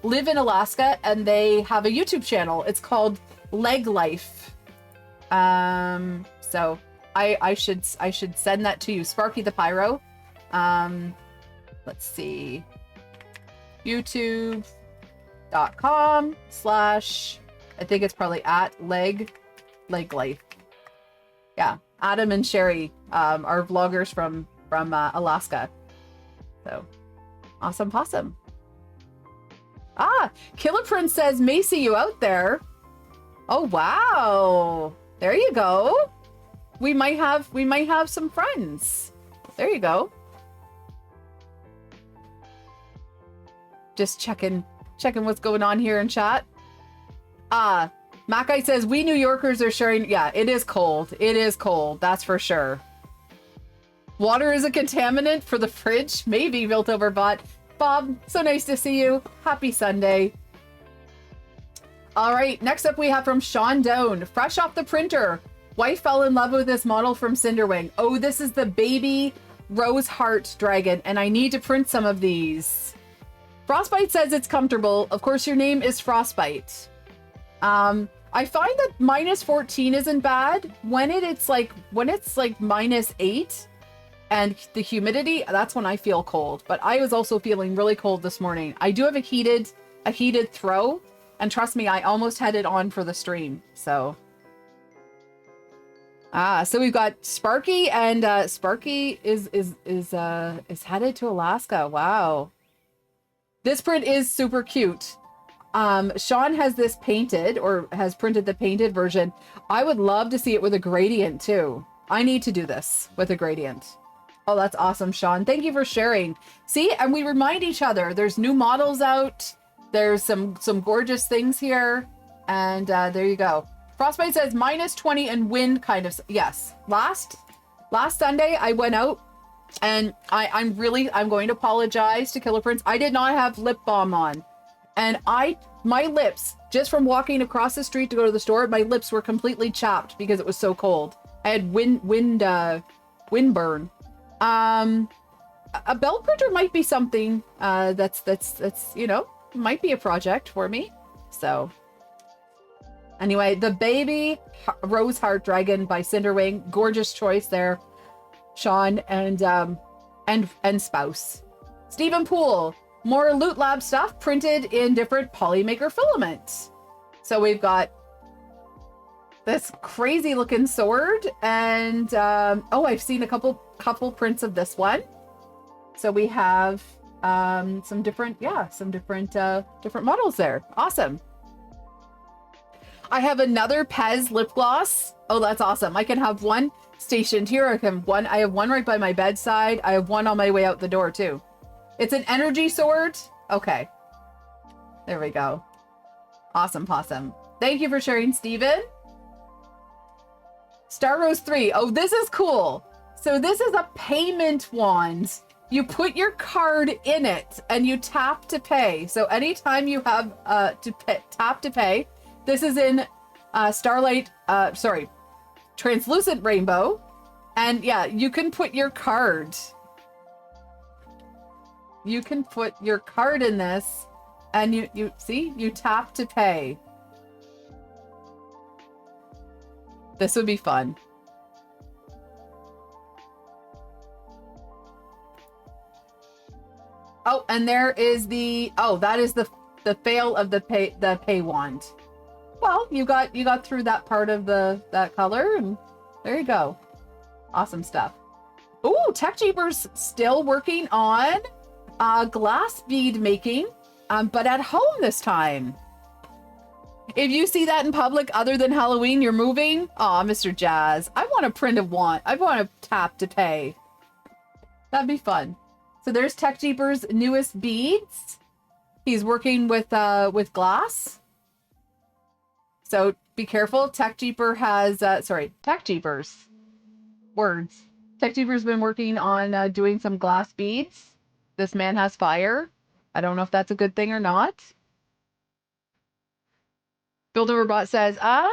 live in Alaska and they have a YouTube channel. It's called Leg Life. So I should send that to you. Sparky the Pyro. Let's see. YouTube.com/ I think it's probably at Leg Life. Yeah. Adam and Sherry are vloggers from Alaska. So awesome possum. Ah, Killer Prince says, may see you out there. Oh wow. There you go. We might have some friends. There you go. Just checking what's going on here in chat. Mackite says, we New Yorkers are sharing. Yeah, it is cold. It is cold. That's for sure. Water is a contaminant for the fridge. Maybe built over bot. Bob, so nice to see you. Happy Sunday. All right, next up we have from Sean Doan. Fresh off the printer. Wife fell in love with this model from Cinderwing. Oh, this is the baby rose heart dragon, and I need to print some of these. Frostbite says it's comfortable. Of course, your name is Frostbite. I find that minus 14 isn't bad. When it's like minus 8 and the humidity, that's when I feel cold. But I was also feeling really cold this morning. I do have a heated throw, and trust me, I almost had it on for the stream. So so we've got Sparky, and Sparky is headed to Alaska. Wow. This print is super cute. Sean has this painted, or has printed the painted version. I would love to see it with a gradient too. I need to do this with a gradient. Oh, that's awesome, Sean. Thank you for sharing. See, and we remind each other, there's new models out. There's some gorgeous things here. And there you go. Frostbite says minus 20 and wind kind of. Yes. Last Sunday I went out, and I'm going to apologize to Killer Prince. I did not have lip balm on. And my lips, just from walking across the street to go to the store, my lips were completely chapped because it was so cold. I had wind burn. A belt printer might be something that's might be a project for me. So anyway, the baby rose heart dragon by Cinderwing, gorgeous choice there, Sean, and spouse. Stephen Poole. More Loot Lab stuff printed in different Polymaker Filament. So we've got this crazy looking sword, and I've seen a couple prints of this one. So we have some different models there. Awesome. I have another Pez lip gloss. Oh, that's awesome. I can have one stationed here. I have one right by my bedside. I have one on my way out the door too. It's an energy sword. Okay. There we go. Awesome possum. Thank you for sharing, Steven. Star Rose 3. Oh, this is cool. So this is a payment wand. You put your card in it and you tap to pay. So anytime you have tap to pay, this is in translucent rainbow. And yeah, you can put your card. You can put your card in this, and you see, you tap to pay. This would be fun. Oh, and there is that is the the fail of the pay wand. Well, you got through that part of that color, and there you go. Awesome stuff. Ooh, Tech Jeepers still working on glass bead making, but at home this time. If you see that in public other than Halloween, you're moving. Aw, Mr. Jazz. I want to print a wand. I want to tap to pay. That'd be fun. So there's Tech Jeepers' newest beads. He's working with glass. So be careful. Tech Jeeper has, Tech Jeepers. Words. Tech Jeeper's been working on doing some glass beads. This man has fire. I don't know if that's a good thing or not. Build-A-Robot says, I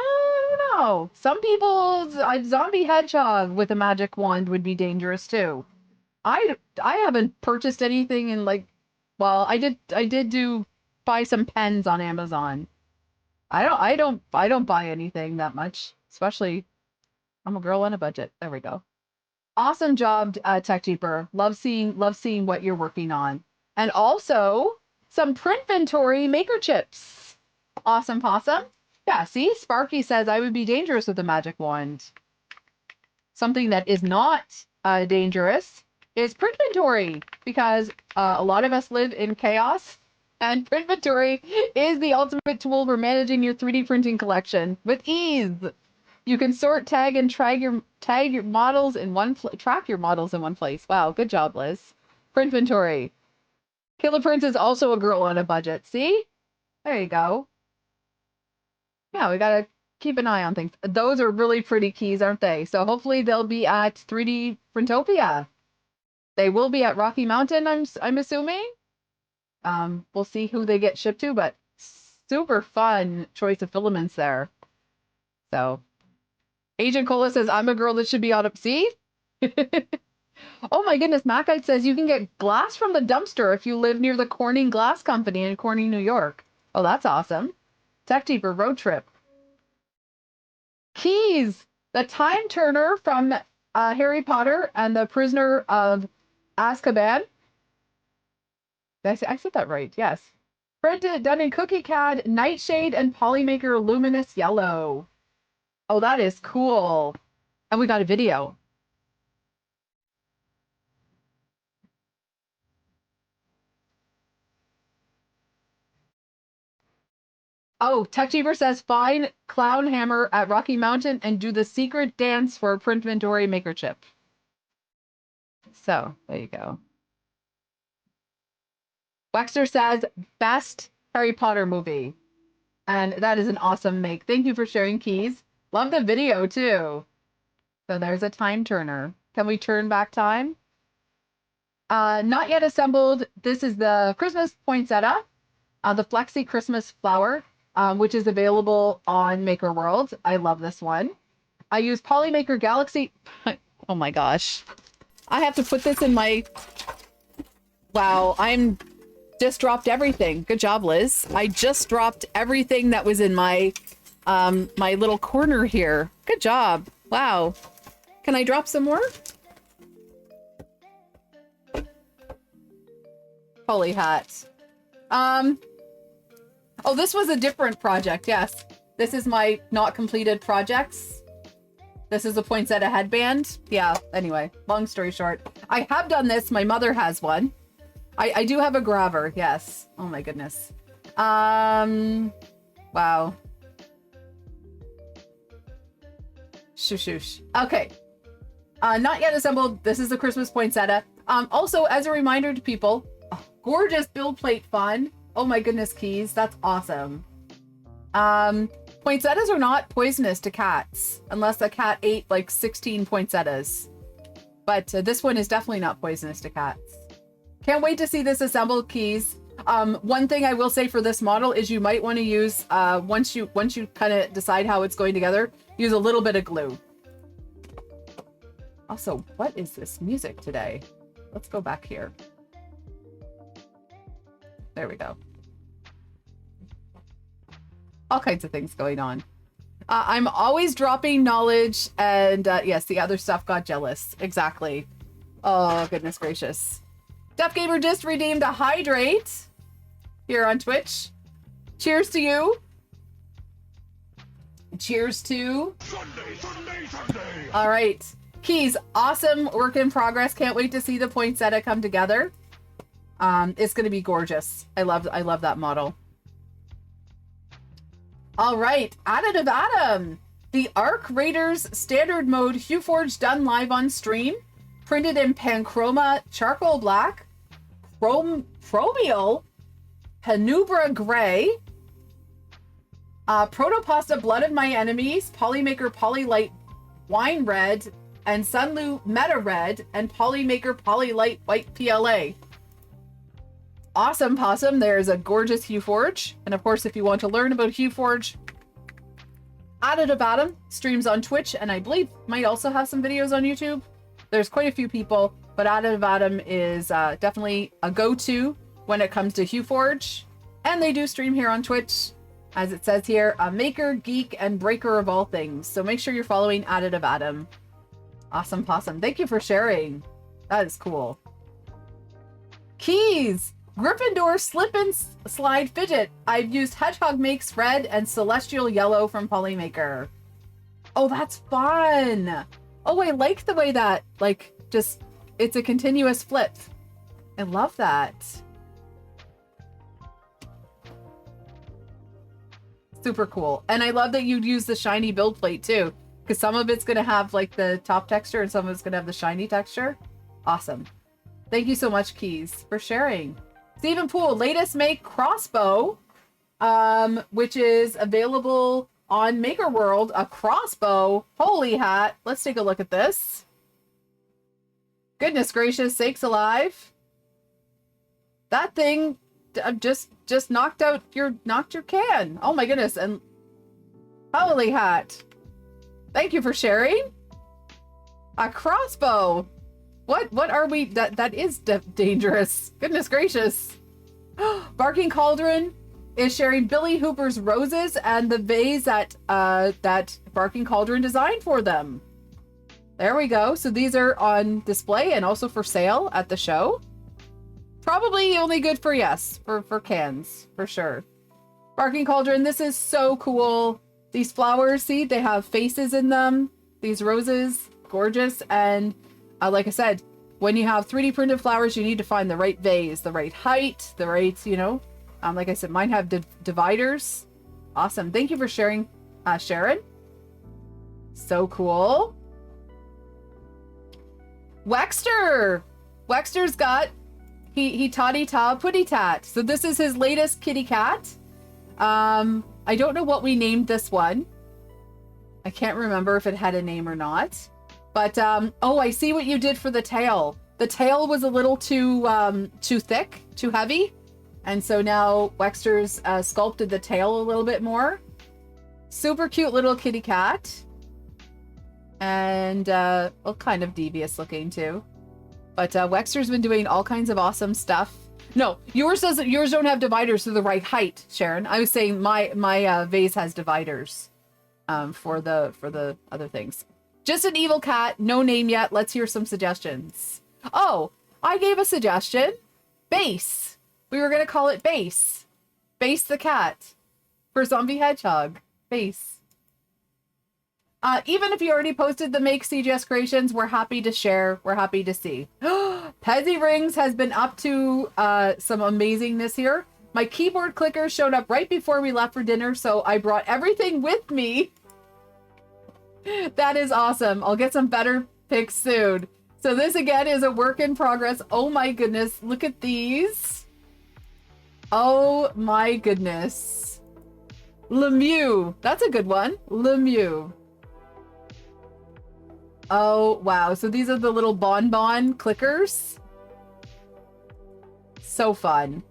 don't know. Some people, a zombie hedgehog with a magic wand would be dangerous too. I haven't purchased anything in like, well, I did buy some pens on Amazon. I don't buy anything that much, especially I'm a girl on a budget. There we go. Awesome job, Tech Jeeper. Love seeing what you're working on. And also some Printventory maker chips. Awesome possum. Yeah, see, Sparky says I would be dangerous with a magic wand. Something that is not dangerous is Printventory, because a lot of us live in chaos, and Printventory is the ultimate tool for managing your 3D printing collection with ease. You can sort, tag, and track your models in one place. Wow, good job, Liz. Printventory. Killer Prince is also a girl on a budget. See? There you go. Yeah, we gotta keep an eye on things. Those are really pretty keys, aren't they? So hopefully they'll be at 3D Printopia. They will be at Rocky Mountain, I'm assuming. We'll see who they get shipped to, but super fun choice of filaments there. So Agent Cola says, I'm a girl that should be on up. See? Oh my goodness, Macite says you can get glass from the dumpster if you live near the Corning Glass Company in Corning, New York. Oh, that's awesome. Tech Jeeper road trip. Keys! The time turner from Harry Potter and the Prisoner of Azkaban. I said that right, yes. Printed, done in Cookie CAD, Nightshade, and Polymaker Luminous Yellow. Oh, that is cool. And we got a video. Oh, TechJeever says, find Clown Hammer at Rocky Mountain and do the secret dance for a Printventory maker chip. So, there you go. Wexter says, best Harry Potter movie. And that is an awesome make. Thank you for sharing, Keys. Love the video, too. So there's a time turner. Can we turn back time? Not yet assembled. This is the Christmas poinsettia, the Flexi Christmas flower, which is available on Maker World. I love this one. I use Polymaker Galaxy. Oh my gosh. I have to put this in my... Wow, I'm just dropped everything. Good job, Liz. I just dropped everything that was in my my little corner here. Good job. Wow. Can I drop some more? Holy hat. Oh, this was a different project. Yes. This is my not completed projects. This is a poinsettia headband. Yeah. Anyway, long story short, I have done this. My mother has one. I do have a grabber. Yes. Oh my goodness. Wow. Shoosh. Okay. Not yet assembled. This is the Christmas poinsettia. Also, as a reminder to people, gorgeous build plate fun. Oh my goodness, Keys. That's awesome. Poinsettias are not poisonous to cats unless a cat ate like 16 poinsettias. But this one is definitely not poisonous to cats. Can't wait to see this assembled, Keys. One thing I will say for this model is you might want to use, once you kind of decide how it's going together, use a little bit of glue. Also, what is this music today? Let's go back here. There we go. All kinds of things going on. I'm always dropping knowledge, and yes, the other stuff got jealous. Exactly. Oh, goodness gracious. Def Gamer just redeemed a hydrate here on Twitch. Cheers to you. Cheers to... Sunday. All right. Keys, awesome work in progress. Can't wait to see the poinsettia come together. It's going to be gorgeous. I love that model. All right. Additive Atom. The Arc Raiders standard mode HueForge done live on stream. Printed in Panchroma Charcoal Black, Chromial, Penumbra Gray, Protopasta Blood of My Enemies, Polymaker Polylight Wine Red, and Sunlu Meta Red, and Polymaker Polylight White PLA. Awesome Possum. There's a gorgeous HueForge. And of course, if you want to learn about HueForge, Additive Atom streams on Twitch, and I believe might also have some videos on YouTube. There's quite a few people, but Additive Atom is definitely a go-to when it comes to HueForge. And they do stream here on Twitch, as it says here, a maker, geek, and breaker of all things. So make sure you're following Additive Atom. Awesome Possum. Thank you for sharing. That is cool. Keys. Gryffindor Slip and Slide Fidget. I've used Hedgehog Makes Red and Celestial Yellow from Polymaker. Oh, that's fun. Oh, I like the way that, like, just, it's a continuous flip. I love that. Super cool. And I love that you'd use the shiny build plate too, because some of it's going to have like the top texture and some of it's going to have the shiny texture. Awesome. Thank you so much, Keys, for sharing. Stephen Poole, latest make crossbow, which is available on Maker World. A crossbow. Holy hat. Let's take a look at this. Goodness gracious sakes alive. That thing just knocked your can. Oh my goodness. And holy hat. Thank you for sharing. A crossbow. What are we? That is dangerous. Goodness gracious. Barking Cauldron is sharing Billy Hooper's roses and the vase that Barking Cauldron designed for them. There we go. So these are on display and also for sale at the show. Probably only good for, yes, for cans, for sure. Barking Cauldron, this is so cool. These flowers, see, they have faces in them. These roses, gorgeous. And like I said, when you have 3D printed flowers, you need to find the right vase, the right height, the right, you know, like I said, mine have dividers. Awesome. Thank you for sharing, Sharon. So cool. Wexter. Wexter's got he toddy ta putty tat. So this is his latest kitty cat. I don't know what we named this one. I can't remember if it had a name or not. But oh, I see what you did for the tail. The tail was a little too thick, too heavy. And so now Wexter's sculpted the tail a little bit more. Super cute little kitty cat. And well, kind of devious looking too. But Wexter's been doing all kinds of awesome stuff. No, yours don't have dividers to the right height, Sharon. I was saying my vase has dividers for the other things. Just an evil cat, no name yet. Let's hear some suggestions. Oh, I gave a suggestion. Base. We were gonna call it Base. Base the cat for Zombie Hedgehog. Base. Even if you already posted the Make CGS creations, we're happy to share. We're happy to see. Pezzy Rings has been up to some amazingness here. My keyboard clicker showed up right before we left for dinner, so I brought everything with me. That is awesome. I'll get some better pics soon. So this again is a work in progress. Oh my goodness. Look at these. Oh my goodness. Lemieux. That's a good one. Lemieux. Oh, wow. So these are the little bonbon clickers. So fun.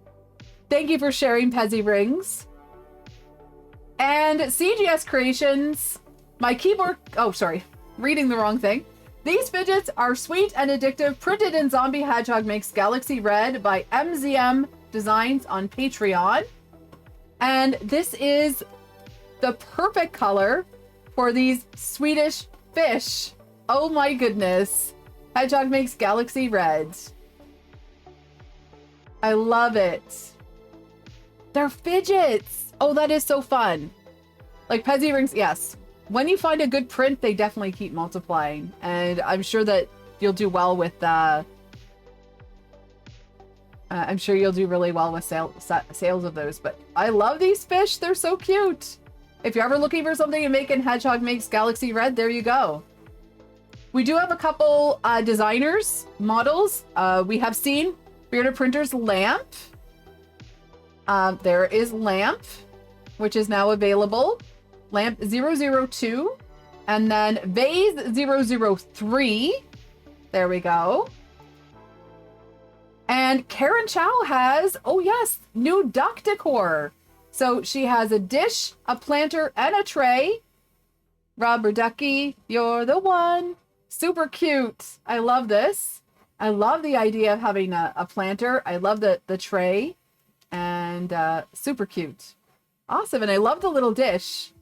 Thank you for sharing, Pezzy Rings. And CGS Creations, my keyboard... Oh, sorry. Reading the wrong thing. These fidgets are sweet and addictive, printed in Zombie Hedgehog Makes Galaxy Red by MZM Designs on Patreon. And this is the perfect color for these Swedish fish. Oh my goodness. Hedgehog Makes Galaxy Red. I love it. They're fidgets. Oh, that is so fun. Like Pezzy rings, yes. When you find a good print, they definitely keep multiplying. And I'm sure that you'll do well with I'm sure you'll do really well with sales of those. But I love these fish. They're so cute. If you're ever looking for something to make and Hedgehog makes Galaxy Red, there you go. We do have a couple designers, models. We have seen Bearded Printer's Lamp. There is Lamp, which is now available. Lamp 002. And then Vase 003. There we go. And Karen Chow has, oh yes, new duck decor. So she has a dish, a planter, and a tray. Rubber ducky, you're the one. Super cute. I love this. I love the idea of having a planter. I love the tray. And super cute. Awesome. And I love the little dish.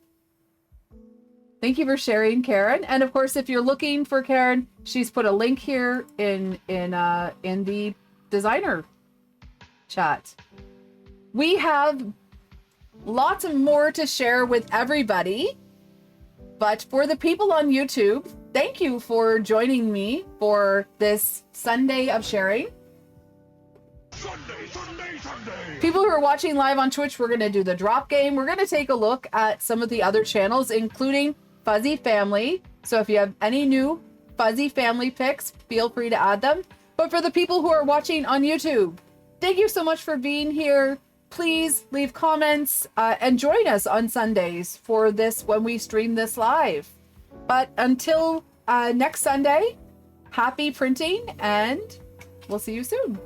Thank you for sharing, Karen. And of course, if you're looking for Karen, she's put a link here in the designer chat. We have lots more to share with everybody, but for the people on YouTube, thank you for joining me for this Sunday of sharing. Sunday, Sunday, Sunday. People who are watching live on Twitch, we're going to do the drop game. We're going to take a look at some of the other channels, including Fuzzy Family. So if you have any new Fuzzy Family picks, feel free to add them. But for the people who are watching on YouTube, thank you so much for being here. Please leave comments and join us on Sundays for this when we stream this live. But until next Sunday, happy printing, and we'll see you soon.